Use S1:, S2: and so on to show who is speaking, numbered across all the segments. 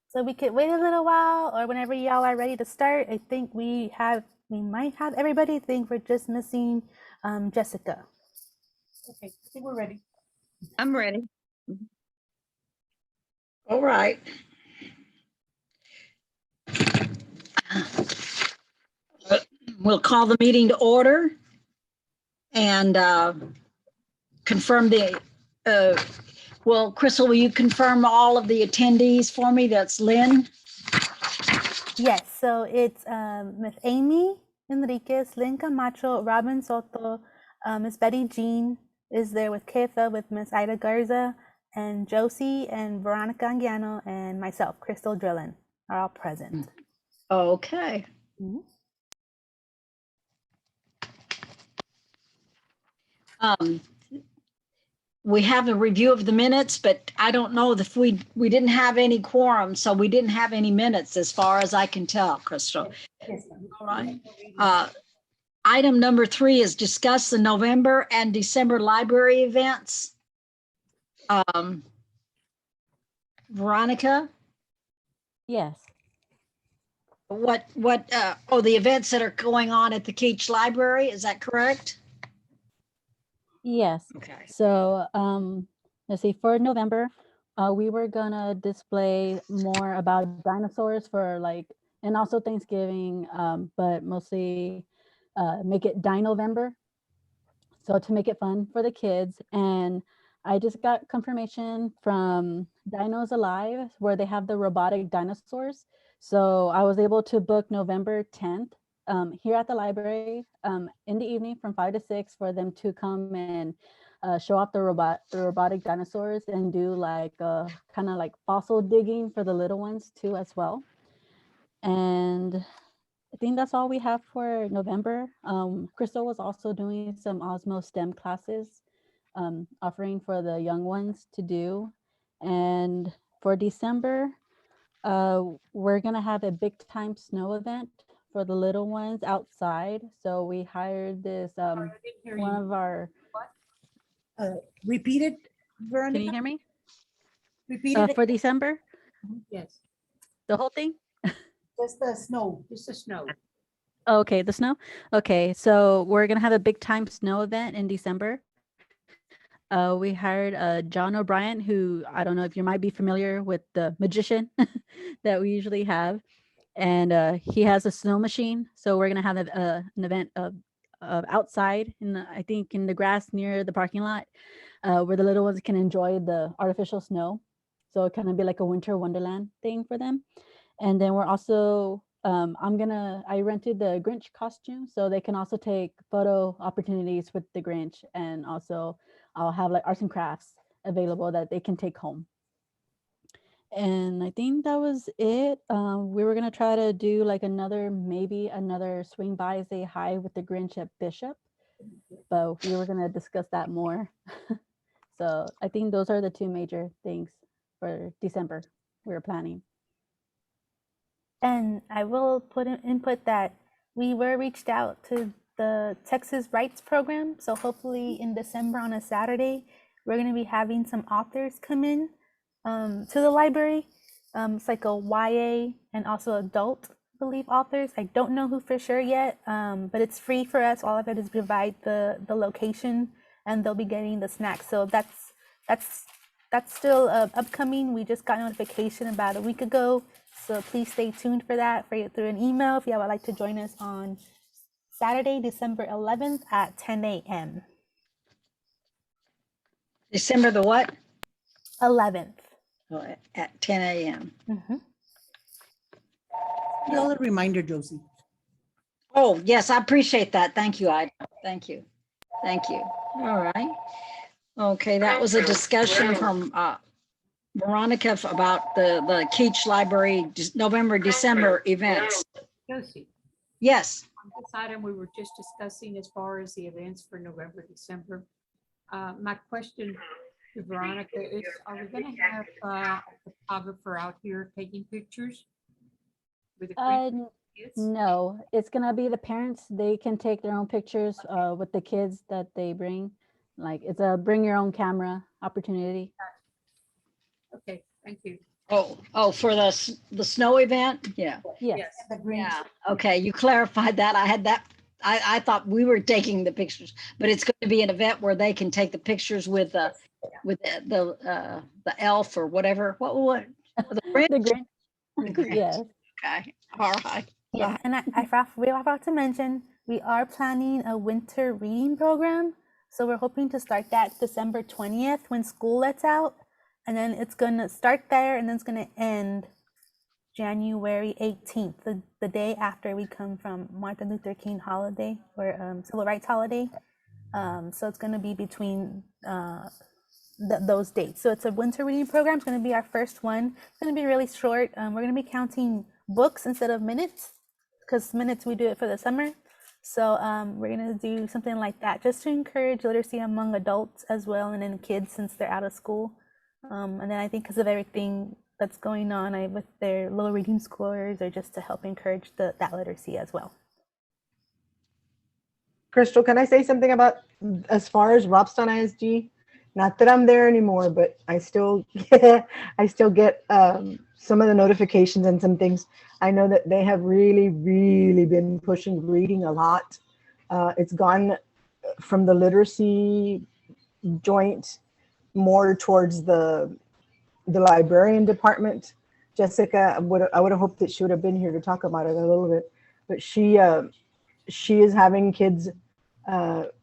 S1: So we could wait a little while, or whenever y'all are ready to start. I think we might have everybody. I think we're just missing Jessica.
S2: Okay, I think we're ready.
S3: I'm ready.
S4: All right. We'll call the meeting to order and confirm the, well, Crystal, will you confirm all of the attendees for me? That's Lynn.
S1: Yes, so it's Miss Amy Enriquez, Lynn Camacho, Robin Soto, Miss Betty Jean is there with Kefa, with Miss Ida Garza, and Josie and Veronica Anguiano, and myself, Crystal Drillin, are all present.
S4: Okay.
S1: Mhm.
S4: We have a review of the minutes, but I don't know if we didn't have any quorum, so we didn't have any minutes as far as I can tell, Crystal.
S2: Yes, ma'am.
S4: All right. Item number 3 is discuss the November and December library events. Veronica,
S5: Yes.
S4: what, the events that are going on at the Keach Library, is that correct?
S5: Yes.
S4: Okay.
S5: So let's see, for November, we were gonna display more about dinosaurs for like, and also Thanksgiving, but mostly make it Dino-vember. So to make it fun for the kids. And I just got confirmation from Dinos Alive where they have the robotic dinosaurs. So I was able to book November 10th here at the library in the evening from 5 to 6 for them to come and show off the robotic dinosaurs and do like kind of like fossil digging for the little ones too as well. And I think that's all we have for November. Crystal was also doing some Osmo STEM classes, offering for the young ones to do. And for December, we're gonna have a big time snow event for the little ones outside. So we hired this,
S2: Sorry, I didn't hear
S5: one
S2: you.
S5: of our,
S2: Repeat it,
S5: can
S2: Veronica.
S5: you hear me?
S2: Repeat it.
S5: For December,
S2: Yes,
S5: the whole thing?
S2: just the snow, just the snow.
S5: Okay, the snow. Okay, so we're gonna have a big time snow event in December. We hired John O'Brien, who I don't know if you might be familiar with, the magician that we usually have, and he has a snow machine. So we're gonna have an event of outside in the, I think in the grass near the parking lot, where the little ones can enjoy the artificial snow. So it kind of be like a winter wonderland thing for them. And then we're also, I rented the Grinch costume so they can also take photo opportunities with the Grinch. And also I'll have like arts and crafts available that they can take home. And I think that was it. We were gonna try to do like maybe another swing by, say hi with the Grinch at Bishop, but we were gonna discuss that more. So I think those are the 2 major things for December we were planning.
S1: And I will put in input that we were reached out to the Texas Rights Program. So hopefully in December on a Saturday, we're going to be having some authors come in to the library. It's like a YA and also adult, I believe, authors. I don't know who for sure yet, but it's free for us. All of it is provide the location, and they'll be getting the snacks. So that's still upcoming. We just got notification about a week ago. So please stay tuned for that through an email if you would like to join us on Saturday, December 11th at 10 a.m.
S4: December the what?
S1: 11th.
S4: Oh, at 10 a.m.
S2: Another reminder, Josie.
S4: Oh, yes, I appreciate that. Thank you, Ida. Thank you. Thank you. All right. Okay, that was a discussion from Veronica about the Keach Library November, December events.
S6: Josie,
S4: Yes.
S6: on this item we were just discussing as far as the events for November, December. My question to Veronica is, are we going to have a photographer out here taking pictures with the kids?
S5: No, it's gonna be the parents. They can take their own pictures with the kids that they bring. Like it's a bring your own camera opportunity.
S6: Okay, thank you.
S4: Oh, for the snow event? Yeah.
S5: Yes.
S2: The green.
S4: Yeah. Okay, you clarified that. I had that. I thought we were taking the pictures, but it's going to be an event where they can take the pictures with the elf or whatever. What? The Grinch?
S5: The Grinch.
S4: The Grinch.
S5: Yes.
S4: Okay. All right.
S1: Yeah, and we forgot to mention we are planning a winter reading program. So we're hoping to start that December 20th when school lets out. And then it's gonna start there and then it's gonna end January 18th, the day after we come from Martin Luther King holiday or civil rights holiday. So it's gonna be between those dates. So it's a winter reading program. It's gonna be our first one. It's gonna be really short. We're gonna be counting books instead of minutes, because minutes we do it for the summer. So we're gonna do something like that just to encourage literacy among adults as well, and then kids since they're out of school. And then I think because of everything that's going on with their low reading scores, or just to help encourage that literacy as well.
S3: Crystal, can I say something about as far as Robstown ISG? Not that I'm there anymore, but I still I still get some of the notifications and some things. I know that they have really been pushing reading a lot. It's gone from the literacy joint more towards the librarian department. Jessica, I would have hoped that she would have been here to talk about it a little bit, but she is having kids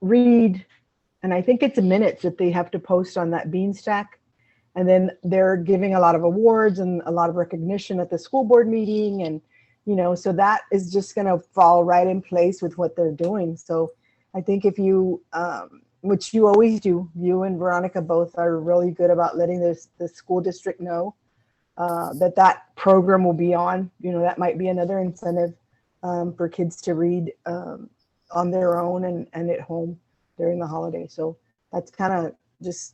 S3: read, and I think it's minutes that they have to post on that bean stack. And then they're giving a lot of awards and a lot of recognition at the school board meeting. And, so that is just going to fall right in place with what they're doing. So I think if you, which you always do, you and Veronica both are really good about letting the school district know that program will be on. That might be another incentive for kids to read on their own and at home during the holiday. So that's kind of just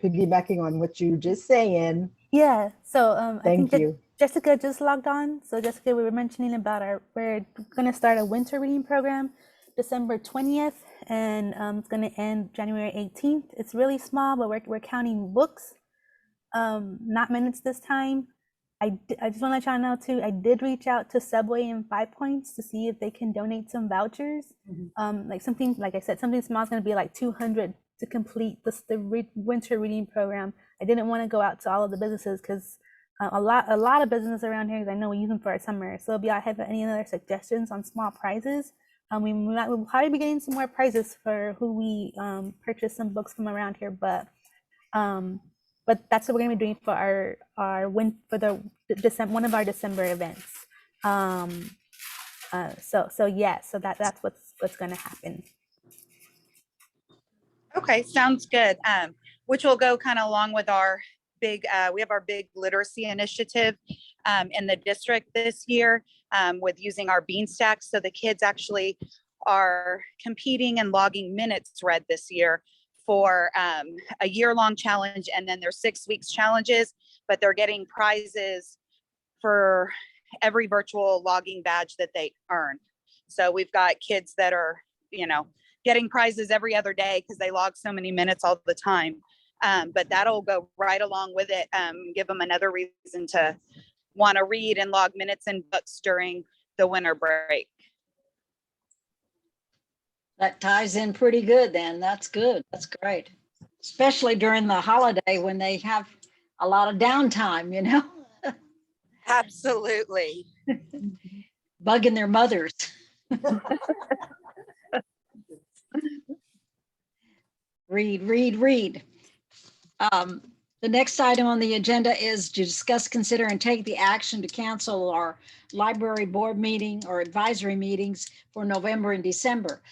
S3: piggybacking on what you just saying.
S1: Yeah, so I
S3: Thank
S1: think
S3: you.
S1: Jessica just logged on. So Jessica, we were mentioning about we're gonna start a winter reading program December 20th, and it's gonna end January 18th. It's really small, but we're counting books, not minutes this time. I just want to let y'all know too, I did reach out to Subway and 5 Points to see if they can donate some vouchers. Like something, like I said, something small is going to be like 200 to complete the winter reading program. I didn't want to go out to all of the businesses because a lot of business around here, because I know we use them for our summer. So if y'all have any other suggestions on small prizes, we'll probably be getting some more prizes for who we purchase some books from around here. But that's what we're gonna be doing for our one of our December events. So that's what's gonna happen.
S7: Okay, sounds good. Which will go kind of along with our big, we have our big literacy initiative in the district this year with using our bean stacks. So the kids actually are competing and logging minutes read this year for a year-long challenge, and then there's 6 weeks challenges, but they're getting prizes for every virtual logging badge that they earn. So we've got kids that are, getting prizes every other day because they log so many minutes all the time. But that'll go right along with it, give them another reason to want to read and log minutes and books during the winter break.
S4: That ties in pretty good then. That's good. That's great. Especially during the holiday when they have a lot of downtime,
S7: Absolutely.
S4: bugging their mothers. Read. The next item on the agenda is to discuss, consider, and take the action to cancel our library board meeting or advisory meetings for November and December.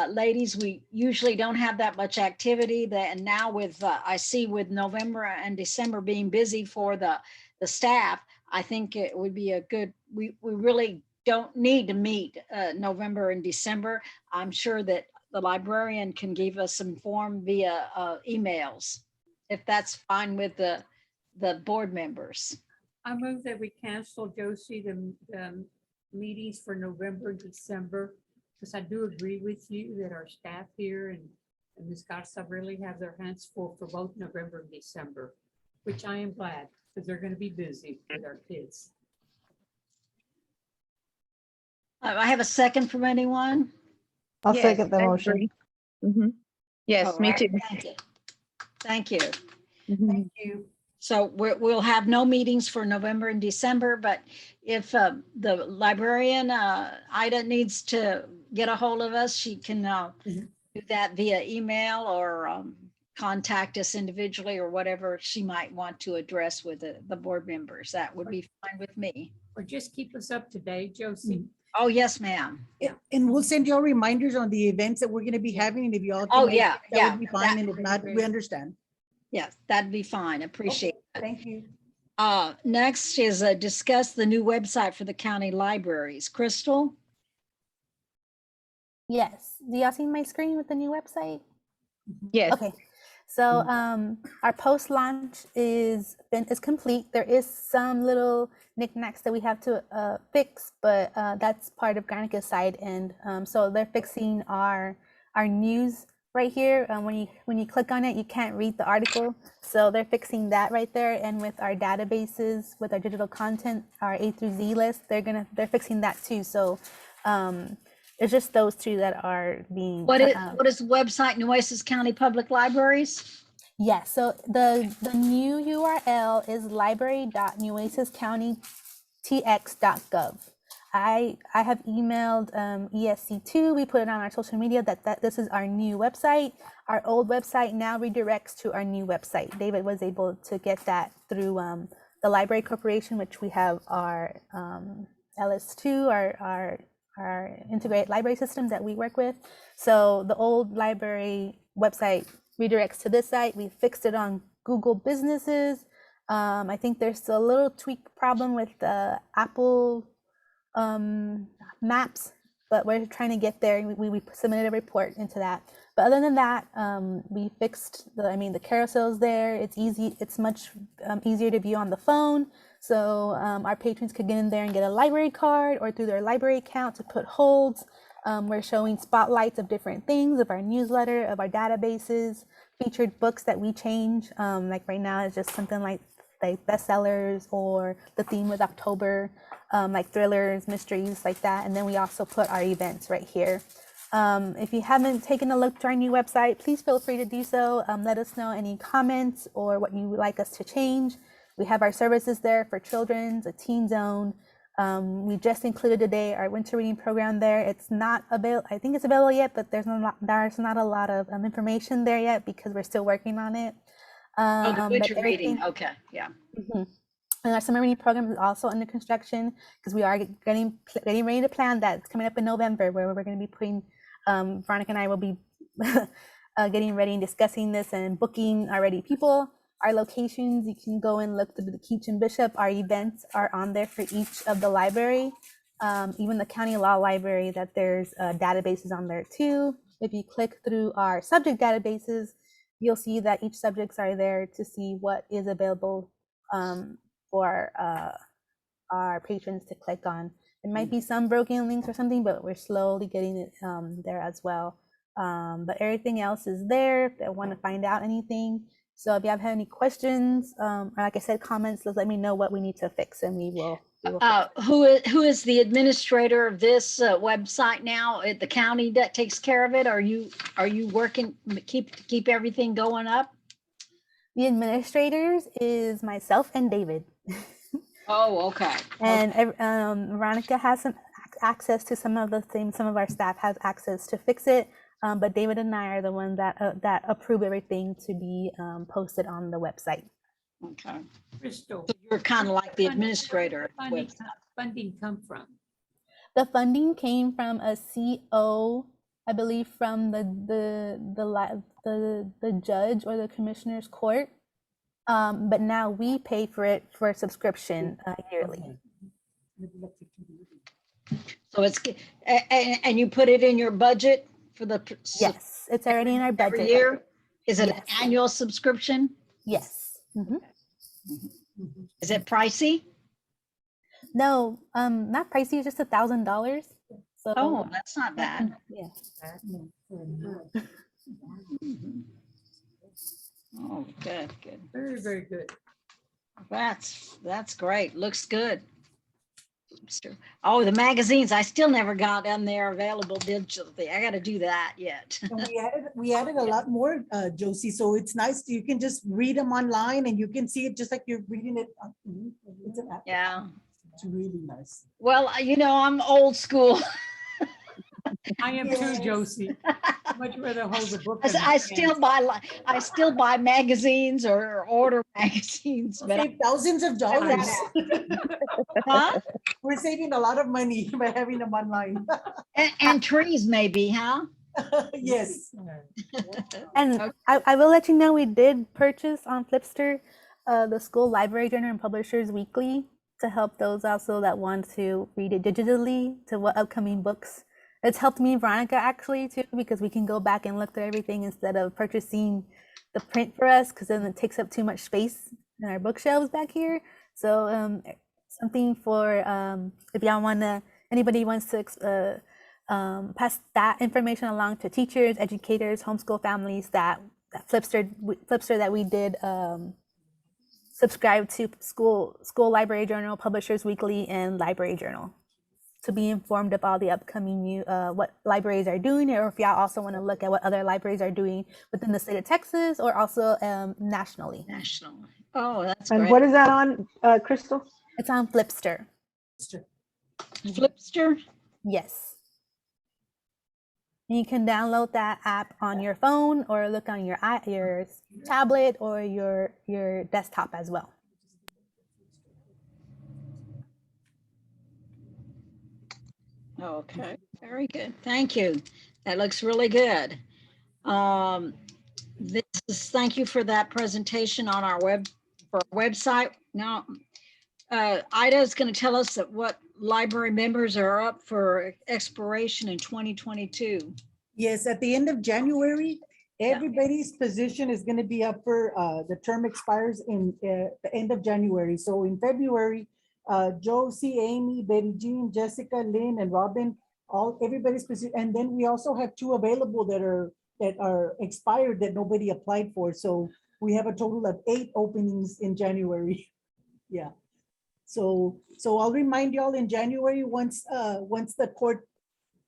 S4: Ladies, we usually don't have that much activity, and now with I see with November and December being busy for the staff, I think it would be a good, we really don't need to meet November and December. I'm sure that the librarian can give us some form via emails, if that's fine with the board members.
S6: I move that we cancel, Josie, the meetings for November and December, because I do agree with you that our staff here and Ms. Garza really have their hands full for both November and December, which I am glad. because they're gonna be busy with our kids.
S4: I have a second from anyone.
S3: I'll
S8: Yes,
S3: second the
S8: I
S3: motion.
S8: agree. Mhm. Yes,
S4: All
S8: me
S4: right,
S8: too.
S4: Thank you. Thank you.
S8: Mhm.
S2: Thank you.
S4: So we'll have no meetings for November and December, but if the librarian, Ida, needs to get a hold of us, she can
S2: Mhm.
S4: do that via email or contact us individually or whatever she might want to address with the board members. That would be fine with me.
S6: Or just keep us up to date, Josie.
S4: Oh, yes, ma'am.
S2: And we'll send you all reminders on the events that we're gonna be having, and if you all.
S4: Oh,
S2: can make
S4: yeah,
S2: it, That
S4: yeah,
S2: would be fine,
S4: that
S2: and if
S6: would be
S2: not,
S6: great.
S2: we understand.
S4: Yes, that'd be fine. Appreciate it.
S2: Thank you.
S4: Next is discuss the new website for the county libraries. Crystal?
S1: Yes. Do y'all see my screen with the new website?
S8: Yes.
S1: Okay. So our post launch is complete. There is some little knickknacks that we have to fix, but that's part of Garnica's side end. So they're fixing our news right here. When you click on it, you can't read the article. So they're fixing that right there. And with our databases, with our digital content, our A through Z list, they're fixing that too. So it's just those two that are being.
S4: What is the website, Nueces County Public Libraries?
S1: Yeah, so the new URL is library.nuecescountytx.gov. I have emailed ESC2. We put it on our social media that this is our new website. Our old website now redirects to our new website. David was able to get that through the Library Corporation, which we have our LS2, our integrated library system that we work with. So the old library website redirects to this site. We fixed it on Google Businesses. I think there's still a little tweak problem with the Apple maps, but we're trying to get there. We submitted a report into that. But other than that, we fixed the carousels there. It's easy. It's much easier to view on the phone. So our patrons could get in there and get a library card or through their library account to put holds. We're showing spotlights of different things, of our newsletter, of our databases, featured books that we change. Like right now, it's just something like bestsellers or the theme with October, like thrillers, mysteries, like that. And then we also put our events right here. If you haven't taken a look to our new website, please feel free to do so. Let us know any comments or what you would like us to change. We have our services there for children's, a teen zone. We just included today our winter reading program there. It's not available. I think it's available yet, but there's not a lot of information there yet because we're still working on it.
S4: Oh, the
S1: But
S4: winter
S1: everything-
S4: reading. Okay, yeah.
S1: Mhm. And our summer reading program is also under construction because we are getting ready to plan that. It's coming up in November where we're going to be putting, Veronica and I will be getting ready and discussing this and booking already people. Our locations, you can go and look through the Keach and Bishop. Our events are on there for each of the library, even the county law library, that there's databases on there too. If you click through our subject databases, you'll see that each subjects are there to see what is available for our patrons to click on. There might be some broken links or something, but we're slowly getting it there as well. But everything else is there if they want to find out anything. So if you have any questions, or like I said, comments, let me know what we need to fix and we will
S4: Who is the administrator of this website now at the county that takes care of it? Are you working keep everything going up?
S1: The administrators is myself and David.
S4: Oh, okay.
S1: And Veronica has some access to some of the things. Some of our staff has access to fix it. But David and I are the ones that approve everything to be posted on the website.
S4: Okay.
S6: Crystal.
S4: So you're kind of like the administrator.
S6: Where did funding come from?
S1: The funding came from a CO, I believe, from the judge or the commissioner's court. But now we pay for it for a subscription yearly.
S4: So it's and you put it in your budget for the
S1: Yes, it's already in our budget.
S4: every year. Is it
S1: Yes.
S4: an annual subscription?
S1: Yes. Mhm.
S4: Is it pricey?
S1: No, not pricey. It's just $1,000. So
S4: Oh, that's not bad.
S1: yeah.
S4: Oh, good.
S6: Very, very good.
S4: That's great. Looks good. Oh, the magazines. I still never got them there available digitally. I got to do that yet.
S2: And we added a lot more, Josie, so it's nice. You can just read them online and you can see it just like you're reading it. It's an app.
S4: Yeah.
S2: It's really nice.
S4: Well, I'm old school.
S6: I am too,
S2: Yes.
S6: Josie. Much rather hold the book.
S4: I
S6: in
S4: s-
S6: my
S4: I still
S6: hands.
S4: buy I still buy magazines or order magazines, but
S2: Save thousands of dollars.
S4: huh?
S2: We're saving a lot of money by having them online.
S4: And trees maybe, huh?
S2: Yes.
S1: And
S4: Okay.
S1: I will let you know we did purchase on Flipster the School Library Journal and Publishers Weekly to help those also that want to read it digitally to what upcoming books. It's helped me and Veronica actually too, because we can go back and look through everything instead of purchasing the print for us, because then it takes up too much space in our bookshelves back here. So something for if y'all wanna, anybody wants to pass that information along to teachers, educators, homeschool families, that Flipster that we did subscribe to School Library Journal, Publishers Weekly, and Library Journal to be informed of all the upcoming new what libraries are doing, or if y'all also want to look at what other libraries are doing within the state of Texas or also nationally.
S4: National. Oh, that's
S3: And
S4: great.
S3: what is that on, Crystal?
S1: It's on Flipster.
S4: Flipster?
S1: Yes. And you can download that app on your phone or look on your tablet or your desktop as well.
S4: Okay, very good. Thank you. That looks really good. Thank you for that presentation on our website. Now, Ida is going to tell us that what library members are up for expiration in 2022.
S2: Yes, at the end of January,
S4: Yeah.
S2: everybody's position is going to be up for, the term expires in the end of January. So in February, Josie, Amy, Betty Jean, Jessica, Lynn, and Robin, everybody's position. And then we also have 2 available that are expired that nobody applied for. So we have a total of 8 openings in January. Yeah. So I'll remind y'all in January, once the court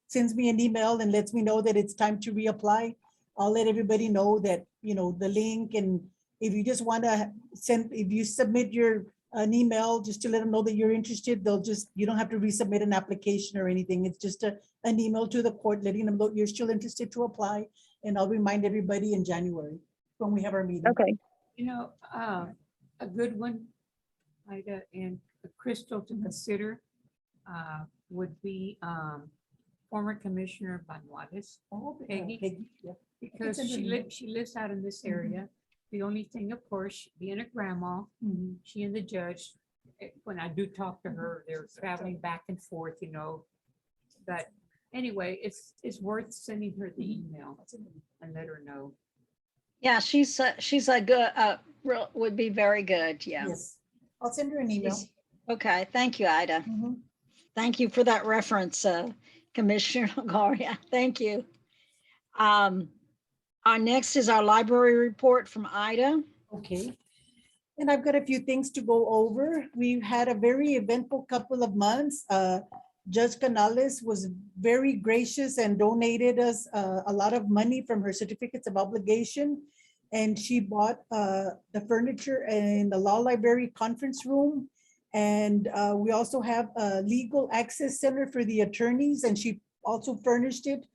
S2: sends me an email and lets me know that it's time to reapply, I'll let everybody know that, the link. And if you just want to if you submit an email just to let them know that you're interested, you don't have to resubmit an application or anything. It's just an email to the court letting them know you're still interested to apply. And I'll remind everybody in January when we have our meeting.
S8: Okay.
S6: A good one, Ida and Crystal, to consider would be former Commissioner Banuales,
S2: Oh,
S6: Peggy.
S2: yeah.
S6: because
S2: It's in the-
S6: she lives out in this area. The only thing, of course, being a grandma,
S2: Mhm.
S6: she and the judge, when I do talk to her, they're traveling back and forth, But anyway, it's worth sending her the email and let her know.
S4: Yeah, she's a good, would be very good. Yeah.
S2: Yes, I'll send her an email.
S4: Okay. Thank you, Ida.
S2: Mhm.
S4: Thank you for that reference, Commissioner Longoria. Thank you. Our next is our library report from Ida.
S2: Okay. And I've got a few things to go over. We've had a very eventful couple of months. Judge Canales was very gracious and donated us a lot of money from her certificates of obligation. And she bought the furniture in the law library conference room. And we also have a legal access center for the attorneys, and she also furnished it.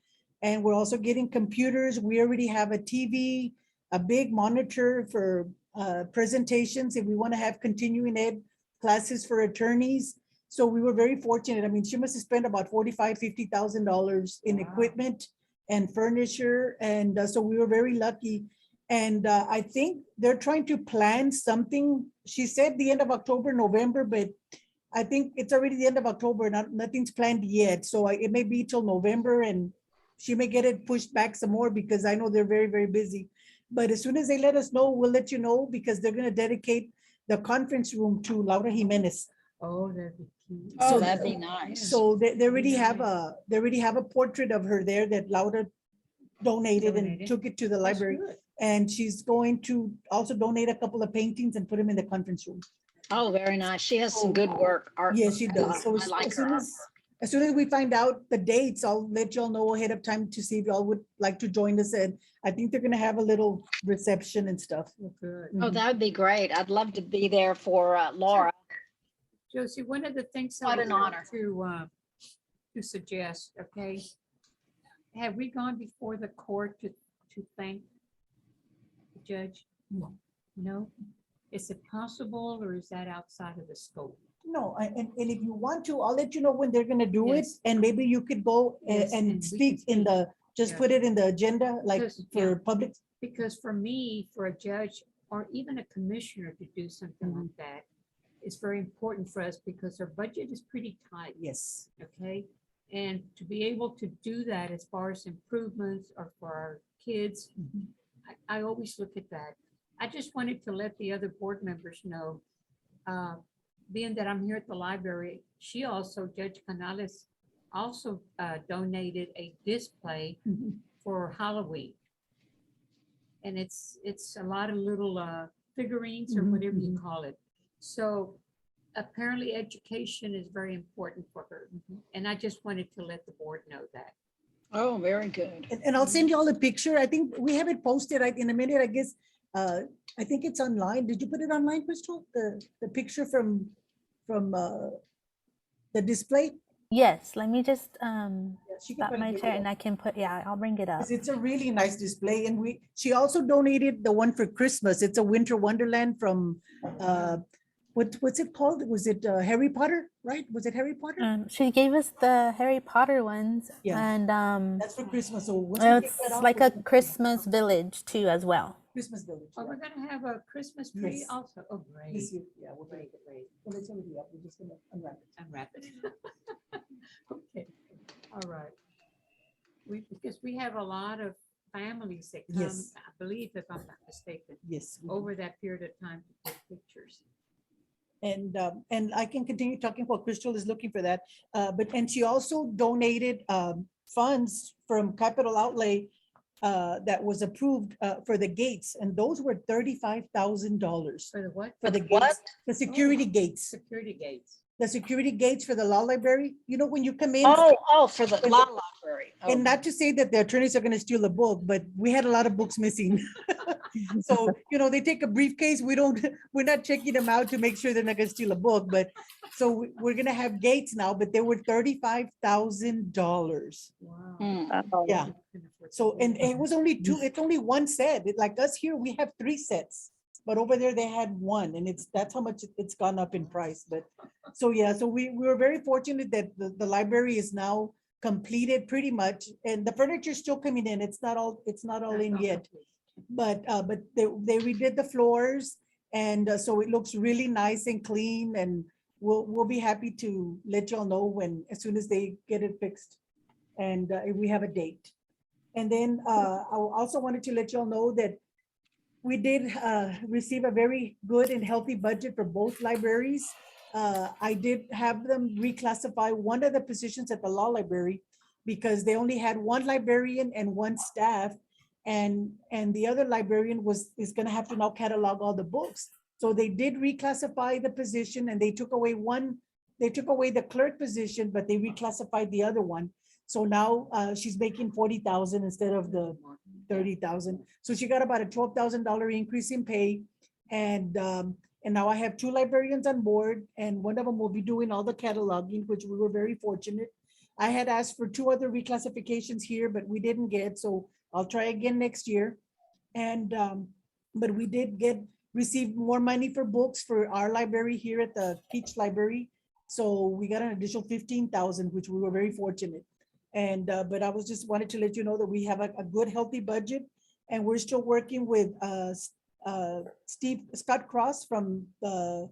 S2: And we're also getting computers. We already have a TV, a big monitor for presentations if we want to have continuing ed classes for attorneys. So we were very fortunate. I mean, she must have spent about $45,000, $50,000 in equipment and furniture. And so we were very lucky. And I think they're trying to plan something. She said the end of October, November, but I think it's already the end of October. Nothing's planned yet. So it may be till November, and she may get it pushed back some more because I know they're very, very busy. But as soon as they let us know, we'll let you know, because they're going to dedicate the conference room to Laura Jimenez.
S6: Oh, that'd be cute.
S4: Oh,
S2: So-
S4: that'd be nice.
S2: So they already have a portrait of her there that Laura donated and
S6: Donated.
S2: took it to the
S6: That's
S2: library.
S6: good.
S2: And she's going to also donate a couple of paintings and put them in the conference room.
S4: Oh, very nice. She has some good work. Art.
S2: Yes, she does. So
S4: I like
S2: as
S4: her
S2: soon
S4: artwork.
S2: as soon as we find out the dates, I'll let y'all know ahead of time to see if y'all would like to join us. And I think they're gonna have a little reception and stuff.
S6: Well, good.
S4: Oh, that would be great. I'd love to be there for Laura.
S6: Josie, one of the things that
S4: What
S6: I
S4: an
S6: want
S4: honor.
S6: to suggest, okay? Have we gone before the court to thank the judge?
S2: No.
S6: No? Is it possible or is that outside of the scope?
S2: No, and if you want to, I'll let you know when they're gonna do it,
S6: Yes.
S2: and maybe you could go
S6: Yes, and we
S2: and
S6: can
S2: speak in
S6: speak.
S2: the, just
S6: Yeah.
S2: put it in the agenda, like
S6: Because,
S2: for
S6: yeah.
S2: public.
S6: Because for me, for a judge or even a commissioner to do something
S2: Mhm.
S6: like that, it's very important for us because our budget is pretty tight.
S2: Yes.
S6: Okay, and to be able to do that as far as improvements or for our kids,
S2: Mhm.
S6: I always look at that. I just wanted to let the other board members know, being that I'm here at the library, she also, Judge Canales, also donated a display
S2: Mhm.
S6: for Halloween. And it's a lot of little figurines or
S2: Mhm,
S6: whatever you
S2: mhm.
S6: call it. So apparently education is very important for her. And I just wanted to let the board know that.
S4: Oh, very good.
S2: And I'll send you all a picture. I think we have it posted in a minute, I guess. I think it's online. Did you put it online, Crystal? The picture from the display?
S1: Yes, let me just
S2: Yeah, she can
S1: stop
S2: put
S1: my
S2: it
S1: chair
S2: there.
S1: and I can put, yeah, I'll bring it up.
S2: 'Cause it's a really nice display, and she also donated the one for Christmas. It's a winter wonderland from, what's it called? Was it Harry Potter, right? Was it Harry Potter?
S1: She gave us the Harry Potter ones,
S2: Yeah.
S1: and
S2: That's for Christmas, so once we get
S1: it's
S2: that off,
S1: like
S2: we'll
S1: a
S2: do
S1: Christmas village too as well.
S2: Christmas village.
S6: Oh,
S2: yeah.
S6: we're gonna have a Christmas tree
S2: Yes.
S6: also. Oh, great.
S2: This year, yeah, we'll
S6: Great,
S2: break it.
S6: great.
S2: Well, it's already up. We're just gonna unwrap it.
S6: Unwrap it. Okay, all right. Because we have a lot of families that come,
S2: Yes.
S6: I believe if I'm not mistaken,
S2: Yes. we do.
S6: over that period of time to take pictures.
S2: And I can continue talking while Crystal is looking for that. And she also donated funds from capital outlay that was approved for the gates, and those were $35,000
S6: For the what?
S2: for the
S4: the what?
S2: gates, the security gates,
S6: Security gates.
S2: the security gates for the law library. You know, when you come in.
S4: Oh, for the
S2: When
S4: law library. Oh,
S2: And not to say that the attorneys are gonna steal a book, but we had a lot of books missing. So, they take a briefcase, we're not checking them out to make sure they're not gonna steal a book, but, so we're gonna have gates now, but they were $35,000.
S6: Wow.
S8: Oh,
S2: Yeah. So, and it was only two, it's only one set. Like us here, we have 3 sets, but over there they had one, and that's how much it's gone up in price. But, so yeah, so we were very fortunate that the library is now completed pretty much, and the furniture's still coming in. It's not all in yet. But they redid the floors, and so it looks really nice and clean, and we'll be happy to let y'all know as soon as they get it fixed, and if we have a date. And then I also wanted to let y'all know that we did receive a very good and healthy budget for both libraries. I did have them reclassify one of the positions at the law library because they only had one librarian and one staff. And the other librarian is gonna have to now catalog all the books. So they did reclassify the position, and they took away the clerk position, but they reclassified the other one. So now she's making 40,000 instead of the 30,000. So she got about a $12,000 increase in pay. And now I have 2 librarians on board, and one of them will be doing all the cataloging, which we were very fortunate. I had asked for 2 other reclassifications here, but we didn't get, so I'll try again next year. And but we did receive more money for books for our library here at the Peach Library. So we got an additional 15,000, which we were very fortunate. And but I was just wanted to let you know that we have a good, healthy budget, and we're still working with Scott Cross from the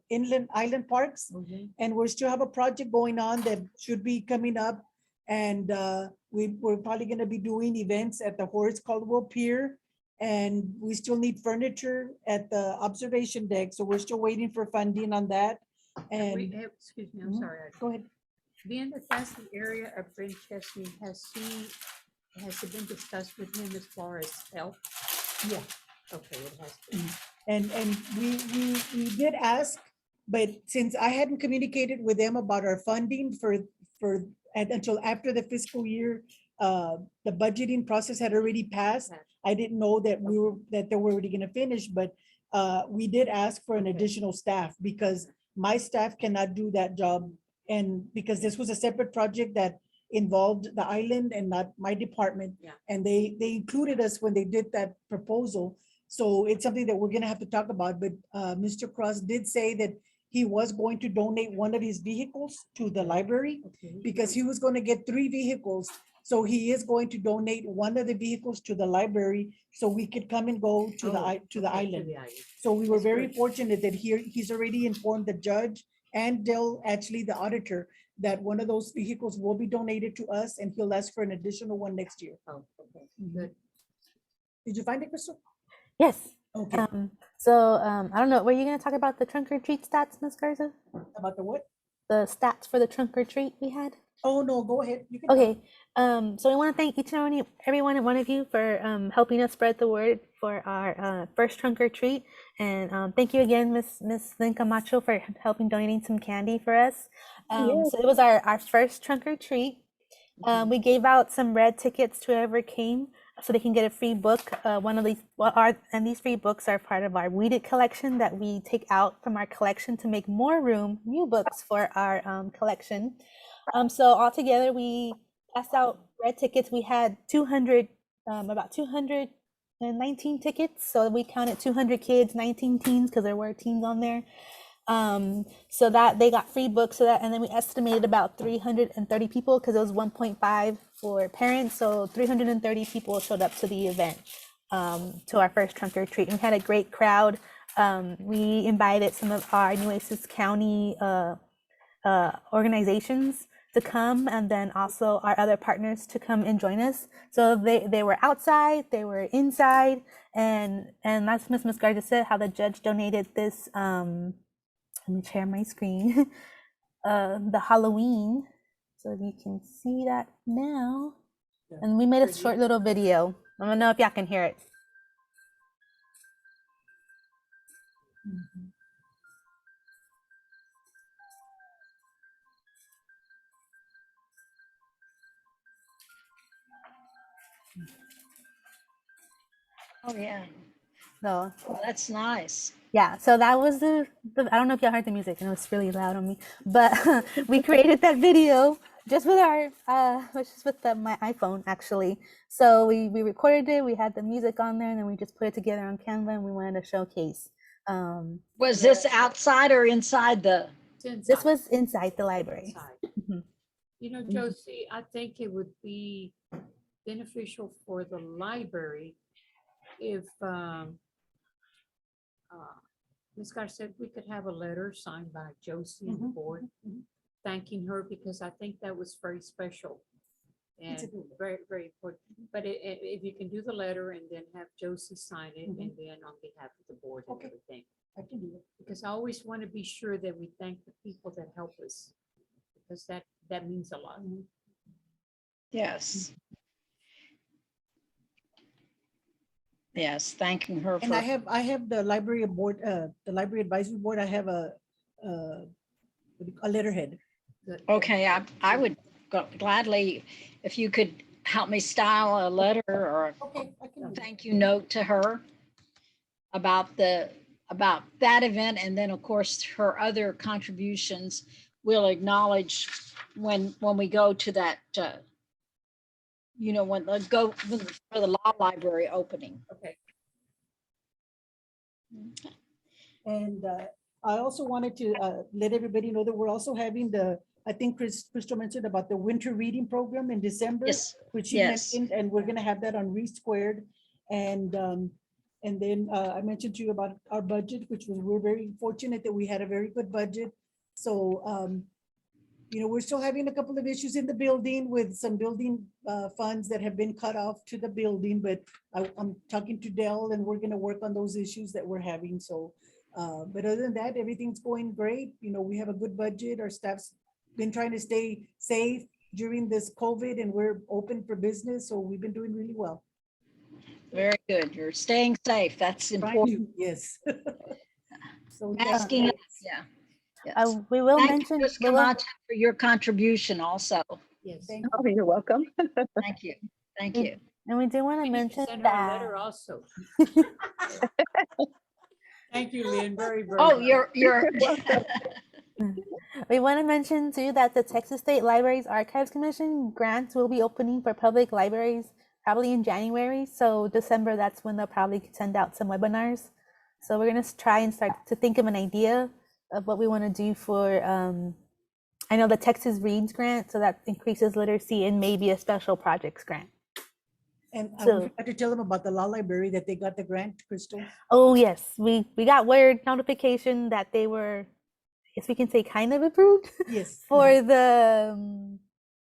S2: Island Parks. And we still have a project going on that should be coming up. And we're probably gonna be doing events at the Horace Caldwell Pier. And we still need furniture at the observation deck. So we're still waiting for funding on that. And
S6: Excuse me, I'm
S2: Mhm.
S6: sorry.
S2: go ahead.
S6: Being that that's the area of Brent Chesney, has it been discussed with him as far as help?
S2: Yeah.
S6: Okay, it has been.
S2: And we did ask, But since I hadn't communicated with them about our funding and until after the fiscal year, the budgeting process had already passed. I didn't know that they were already gonna finish, but we did ask for an additional staff because my staff cannot do that job. And because this was a separate project that involved the island and not my department.
S6: Yeah.
S2: And they included us when they did that proposal. So it's something that we're gonna have to talk about, but Mr. Cross did say that he was going to donate one of his vehicles to the library because he was gonna get 3 vehicles. So he is going to donate one of the vehicles to the library so we could come and go to the island. So we were
S6: That's
S2: very
S6: good.
S2: fortunate that he's already informed the judge and Dell, actually the auditor, that one of those vehicles will be donated to us and he'll ask for an additional one next year.
S6: Oh, okay, good.
S2: Did you find it, Crystal?
S1: Yes.
S2: Okay,
S1: I don't know. Were you going to talk about the trunk or treat stats, Ms. Garza?
S2: about the what?
S1: The stats for the trunk or treat we had?
S2: Oh, no, go ahead. You can.
S1: Okay. So we want to thank each and every one of you for helping us spread the word for our first trunk or treat. And thank you again, Miss Lynn Camacho, for helping donating some candy for us. So it was our first trunk or treat. We gave out some red tickets to whoever came so they can get a free book. One of these, and these free books are part of our weeded collection that we take out from our collection to make more room, new books for our collection. So altogether, we passed out red tickets. We had about 219 tickets. So we counted 200 kids, 19 teens, because there were teens on there. So that they got free books, and then we estimated about 330 people because it was 1.5 for parents. So 330 people showed up to the event, to our first trunk or treat. And we had a great crowd. We invited some of our Nueces County organizations to come, and then also our other partners to come and join us. So they were outside, they were inside, and that's Miss Garza said how the judge donated this. Let me share my screen. The Halloween, so you can see that now. And we made a short little video. I don't know if y'all can hear it.
S4: Oh, yeah.
S1: So
S4: Well, that's nice.
S1: yeah, so that was the I don't know if y'all heard the music, and it was really loud on me, but we created that video just with my iPhone actually. So we recorded it, we had the music on there, and then we just put it together on Canva, and we wanted to showcase.
S4: Was this outside or inside the?
S1: This was inside the library. Mhm.
S6: You know, Josie, I think it would be beneficial for the library if Ms. Garcia said we could have a letter signed by Josie and the board thanking her, because I think that was very special and very, very important. But if you can do the letter and then have Josie sign it, and then on behalf of the board and everything.
S2: I can do it.
S6: Because I always want to be sure that we thank the people that help us, because that means a lot.
S4: Yes. Yes, thanking her
S2: And
S4: for.
S2: I have the library board, the library advisory board. I have a letterhead.
S6: Good.
S4: Okay, I would gladly, if you could help me style a letter or
S2: Okay, I can
S4: a
S2: do that.
S4: thank you note to her about that event, and then of course her other contributions we'll acknowledge when we go to that when they go for the law library opening.
S6: Okay.
S2: And I also wanted to let everybody know that we're also having I think Crystal mentioned about the winter reading program in December,
S4: Yes,
S2: which she
S4: yes.
S2: mentioned, and we're gonna have that on Re Squared. And then I mentioned to you about our budget, which we're very fortunate that we had a very good budget. So we're still having a couple of issues in the building with some building funds that have been cut off to the building, but I'm talking to Dell and we're gonna work on those issues that we're having. So, but other than that, everything's going great. We have a good budget. Our staff's been trying to stay safe during this COVID, and we're open for business. So we've been doing really well.
S4: Very good. You're staying safe. That's
S2: Trying
S4: important.
S2: to, yes. So
S4: Asking, yeah. Yes.
S1: We will
S4: Thank
S1: mention,
S4: you, Ms.
S1: we will,
S4: Camacho, for your contribution also.
S6: Yes.
S2: Thank
S8: Oh, you're welcome.
S4: Thank you. Thank you.
S1: and we do want
S6: We
S1: to
S6: need to
S1: mention
S6: send her a
S1: that.
S6: letter also. Thank you, Lynn, very, very.
S4: Oh,
S6: much.
S4: you're,
S1: We want to mention too that the Texas State Libraries Archives Commission grants will be opening for public libraries probably in January. So December, that's when they'll probably send out some webinars. So we're gonna try and start to think of an idea of what we want to do for. I know the Texas Reads grant, so that increases literacy, and maybe a special projects grant.
S2: And I
S1: So-
S2: forgot to tell them about the law library that they got the grant, Crystal.
S1: Oh yes, we got word notification that they were, I guess we can say, kind of approved
S2: Yes.
S1: for the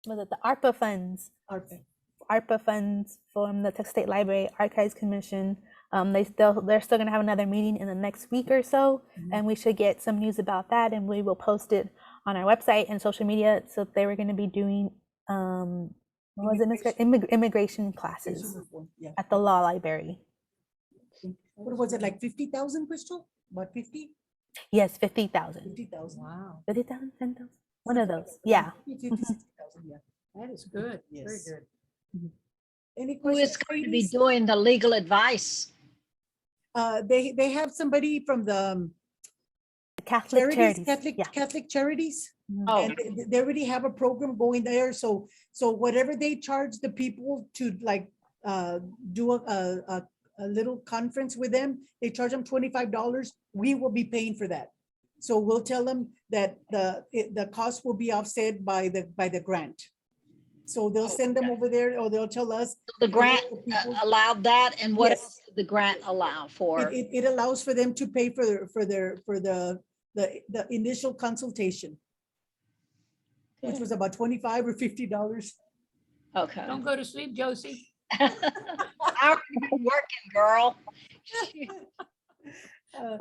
S1: was it the ARPA funds?
S2: Okay.
S1: ARPA funds from the Texas State Library Archives Commission. They're still gonna have another meeting in the next week or so, and we should get some news about that, and we will post it on our website and social media. So they were gonna be doing what was it, Miss Gre- immigration classes
S2: Yeah.
S1: at the law library.
S2: What was it, like 50,000, Crystal? About 50?
S1: Yes, 50,000.
S2: 50,000.
S6: Wow,
S1: 50,000, 10,000. One of those. Yeah.
S2: 50, 60,000, yeah.
S6: that is good, very
S2: Yes.
S6: good.
S2: Any
S4: who
S2: questions?
S4: is going to be
S2: ladies?
S4: doing the legal advice?
S2: They have somebody from the
S1: Catholic charities. Yeah.
S2: Catholic charities.
S4: Oh,
S2: And they already have a program going there. So whatever they charge the people to like do a little conference with them, they charge them $25. We will be paying for that. So we'll tell them that the cost will be offset by the grant. So they'll send them over there, or they'll tell us.
S4: the grant
S2: people-
S4: allowed that, and what
S2: Yes.
S4: else did the grant allow for?
S2: It allows for them to pay for the initial consultation, which was about $25 or $50.
S4: Okay.
S6: Don't go to sleep, Josie.
S4: I already been working, girl.
S2: Uh,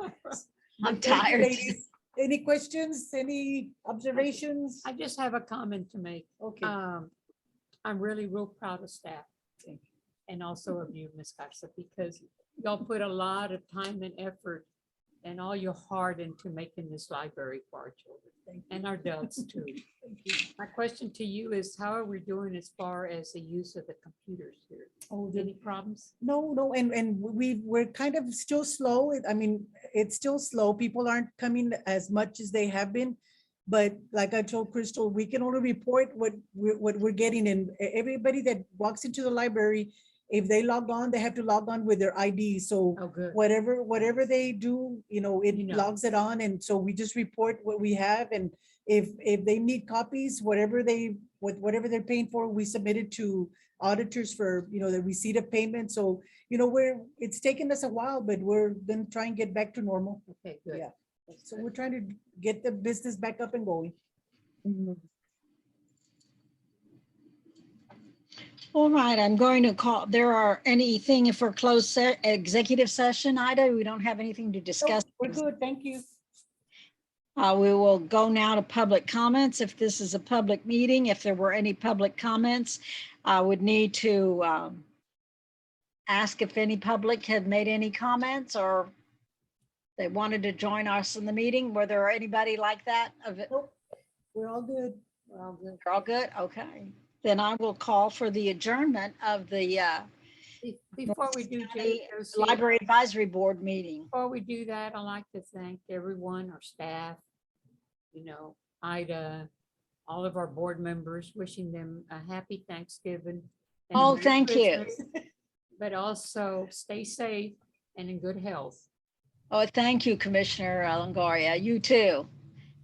S4: I'm
S2: Thank you,
S4: tired.
S2: ladies. Any questions, any observations?
S6: I just have a comment to make.
S2: Okay.
S6: I'm really real proud of staff.
S2: Thank
S6: And also of you, Ms. Garza, because y'all put a lot of time and effort and all your heart into making this library for our children
S2: Thank
S6: and our adults too. My question to you is, how are we doing as far as the use of the computers here?
S2: Oh,
S6: Any problems?
S2: No, and we're kind of still slow. I mean, it's still slow. People aren't coming as much as they have been. But like I told Crystal, we can only report what we're getting, and everybody that walks into the library, if they log on, they have to log on with their ID. So
S6: Oh, good.
S2: whatever they do, it
S6: You know.
S2: logs it on, and so we just report what we have, and if they need copies, whatever they're paying for, we submit it to auditors for the receipt of payment. So it's taken us a while, but we're then trying to get back to normal.
S6: Okay, good.
S2: Yeah. So we're trying to get the business back up and going.
S4: All right, I'm going to call, there are anything for closed executive session, Ida? We don't have anything to discuss.
S2: We're good, thank you.
S4: We will go now to public comments. If this is a public meeting, if there were any public comments, I would need to ask if any public had made any comments or they wanted to join us in the meeting. Were there anybody like that?
S2: Nope, we're all good.
S4: We're all good. We're all good? Okay. Then I will call for the adjournment of the
S6: Before we do,
S4: County
S6: Josie,
S4: Library Advisory Board meeting.
S6: before we do that, I'd like to thank everyone, our staff, Ida, all of our board members, wishing them a happy Thanksgiving. and a
S4: Oh,
S6: Merry
S4: thank you.
S6: Christmas, But also stay safe and in good health.
S4: Oh, thank you, Commissioner Longoria. You too.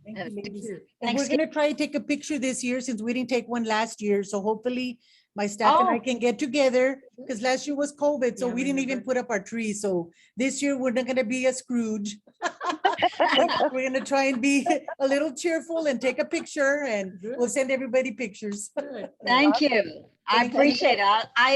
S2: Thank you, ladies.
S6: you.
S2: And we're
S4: Thanks.
S2: gonna try to take a picture this year since we didn't take one last year. So hopefully my staff and I
S4: Oh.
S2: can get together because last year was COVID, so
S6: Yeah,
S2: we didn't even
S6: remember.
S2: put up our tree. So this year we're not gonna be a Scrooge. We're gonna try and be a little cheerful and take a picture, and we'll send everybody pictures.
S6: Good.
S4: Thank you. I
S2: Thank you.
S4: appreciate it. I